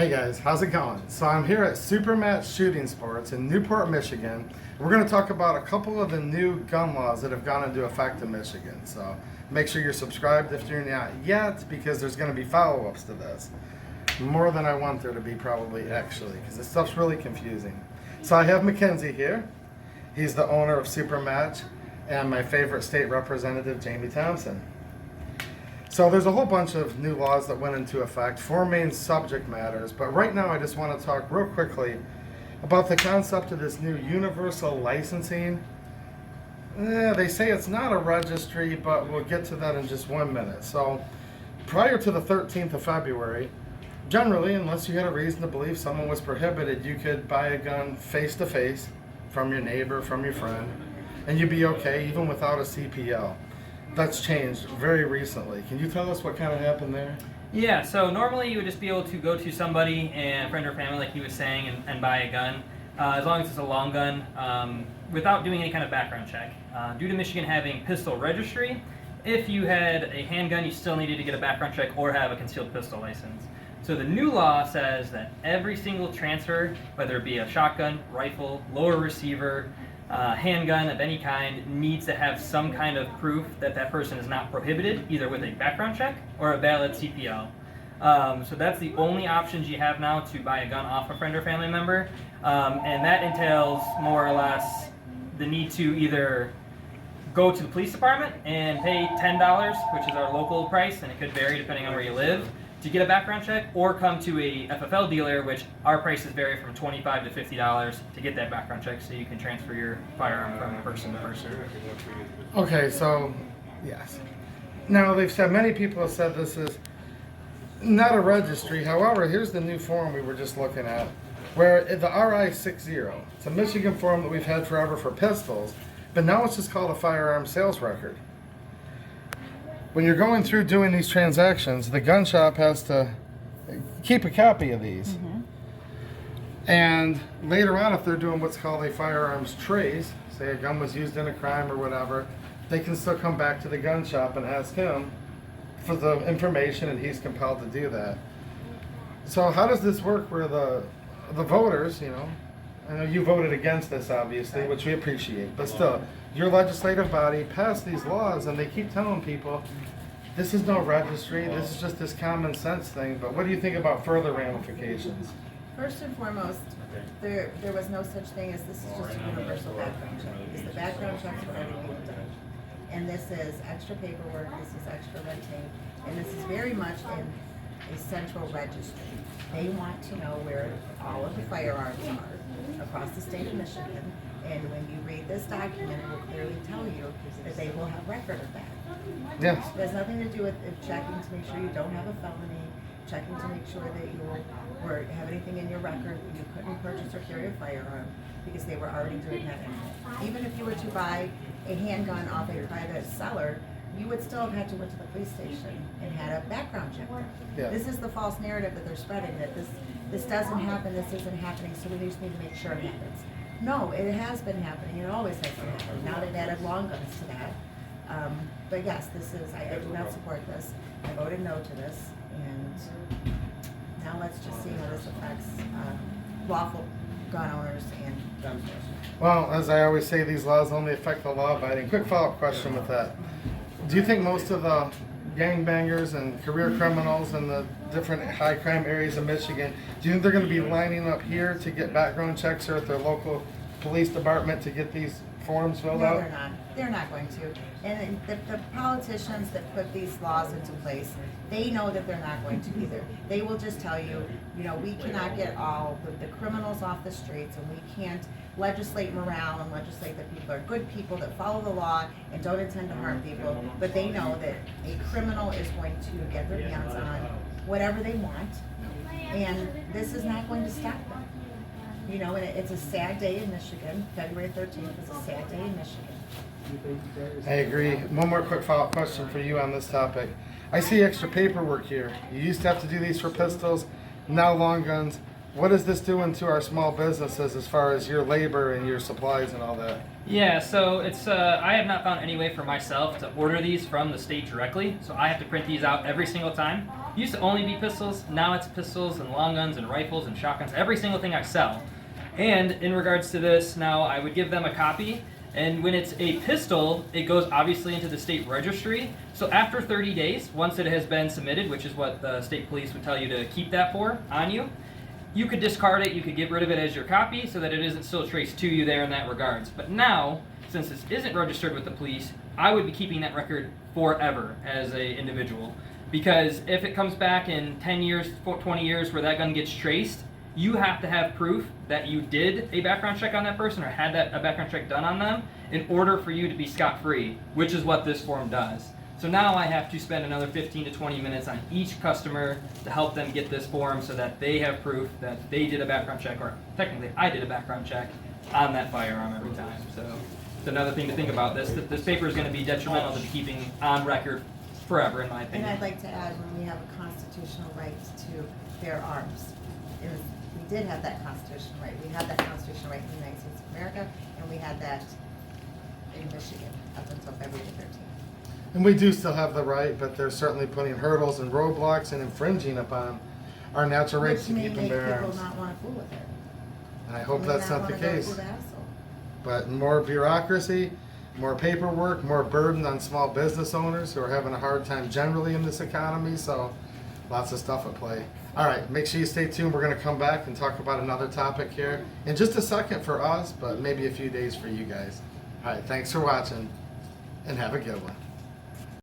Hey guys, how's it going? So I'm here at Supermatch Shooting Sports in Newport, Michigan. We're going to talk about a couple of the new gun laws that have gone into effect in Michigan. So make sure you're subscribed if you're not yet, because there's going to be follow-ups to this. More than I want there to be, probably, actually, because this stuff's really confusing. So I have Mackenzie here. He's the owner of Supermatch, and my favorite state representative, Jamie Thompson. So there's a whole bunch of new laws that went into effect, 4 main subject matters, but right now I just want to talk real quickly about the concept of this new universal licensing. They say it's not a registry, but we'll get to that in just 1 minute. So prior to the 13th of February, generally, unless you had a reason to believe someone was prohibited, you could buy a gun face to face from your neighbor, from your friend, and you'd be okay even without a CPL. That's changed very recently. Can you tell us what kind of happened there? Yeah, so normally you would just be able to go to somebody, and friend or family, like he was saying, and buy a gun, as long as it's a long gun, without doing any kind of background check. Due to Michigan having pistol registry, if you had a handgun, you still needed to get a background check or have a concealed pistol license. So the new law says that every single transfer, whether it be a shotgun, rifle, lower receiver, handgun of any kind, needs to have some kind of proof that that person is not prohibited, either with a background check or a valid CPL. So that's the only options you have now to buy a gun off a friend or family member, and that entails more or less the need to either go to the police department and pay $10, which is our local price, and it could vary depending on where you live, to get a background check, or come to a FFL dealer, which our prices vary from $25 to $50 to get that background check, so you can transfer your firearm from person to person. Okay, so yes. Now they've said, many people have said this is not a registry. However, here's the new form we were just looking at, where the RI-60, it's a Michigan form that we've had forever for pistols, but now it's just called a firearm sales record. When you're going through doing these transactions, the gun shop has to keep a copy of these. Mm-hmm. And later on, if they're doing what's called a firearms trace, say a gun was used in a crime or whatever, they can still come back to the gun shop and ask him for the information, and he's compelled to do that. So how does this work where the voters, you know, I know you voted against this, obviously, which we appreciate, but still, your legislative body passed these laws, and they keep telling people, this is no registry, this is just this common sense thing, but what do you think about further ramifications? First and foremost, there was no such thing as this is just a universal background check, because the background checks are already being done. And this is extra paperwork, this is extra red tape, and this is very much in a central registry. They want to know where all of the firearms are across the state of Michigan, and when you read this document, it will clearly tell you that they will have record of that. Yes. It has nothing to do with checking to make sure you don't have a felony, checking to make sure that you have anything in your record, you couldn't purchase or carry a firearm, because they were already doing that anyway. Even if you were to buy a handgun off a private seller, you would still have had to went to the police station and had a background check. Yeah. This is the false narrative that they're spreading, that this doesn't happen, this isn't happening, so we just need to make sure it happens. No, it has been happening, it always has been happening. Now they've added long guns to that. But yes, I do not support this. I voted no to this, and now let's just see how this affects lawful gun owners and gun stores. Well, as I always say, these laws only affect the law-abiding. Quick follow-up question with that. Do you think most of the gangbangers and career criminals in the different high crime areas of Michigan, do you think they're going to be lining up here to get background checks, or at their local police department to get these forms filled out? No, they're not. They're not going to. And the politicians that put these laws into place, they know that they're not going to either. They will just tell you, you know, we cannot get all the criminals off the streets, and we can't legislate morale and legislate that people are good people that follow the law and don't intend to harm people. But they know that a criminal is going to get their hands on whatever they want, and this is not going to stop them. You know, and it's a sad day in Michigan. February 13th is a sad day in Michigan. I agree. One more quick follow-up question for you on this topic. I see extra paperwork here. You used to have to do these for pistols, now long guns. What is this doing to our small businesses as far as your labor and your supplies and all that? Yeah, so it's I have not found any way for myself to order these from the state directly, so I have to print these out every single time. It used to only be pistols. Now it's pistols and long guns and rifles and shotguns. Every single thing I sell. And in regards to this, now I would give them a copy. And when it's a pistol, it goes obviously into the state registry. So after 30 days, once it has been submitted, which is what the state police would tell you to keep that for on you, you could discard it, you could get rid of it as your copy so that it isn't still traced to you there in that regards. But now, since this isn't registered with the police, I would be keeping that record forever as an individual. Because if it comes back in 10 years, 20 years where that gun gets traced, you have to have proof that you did a background check on that person or had a background check done on them in order for you to be scot-free, which is what this form does. So now I have to spend another 15 to 20 minutes on each customer to help them get this form so that they have proof that they did a background check, or technically I did a background check on that firearm every time. So it's another thing to think about. This paper is going to be detrimental to keeping on record forever, in my opinion. And I'd like to add, when we have a constitutional right to bear arms, we did have that constitutional right. We had that constitutional right in the United States of America, and we had that in Michigan up until February 13th. And we do still have the right, but they're certainly putting hurdles and roadblocks and infringing upon our natural rights to keep and bear arms. Which may make people not want to fool with it. And I hope that's not the case. Go through the hassle. But more bureaucracy, more paperwork, more burden on small business owners who are having a hard time generally in this economy. So lots of stuff at play. All right, make sure you stay tuned. We're going to come back and talk about another topic here in just a second for us, but maybe a few days for you guys. All right, thanks for watching and have a good one.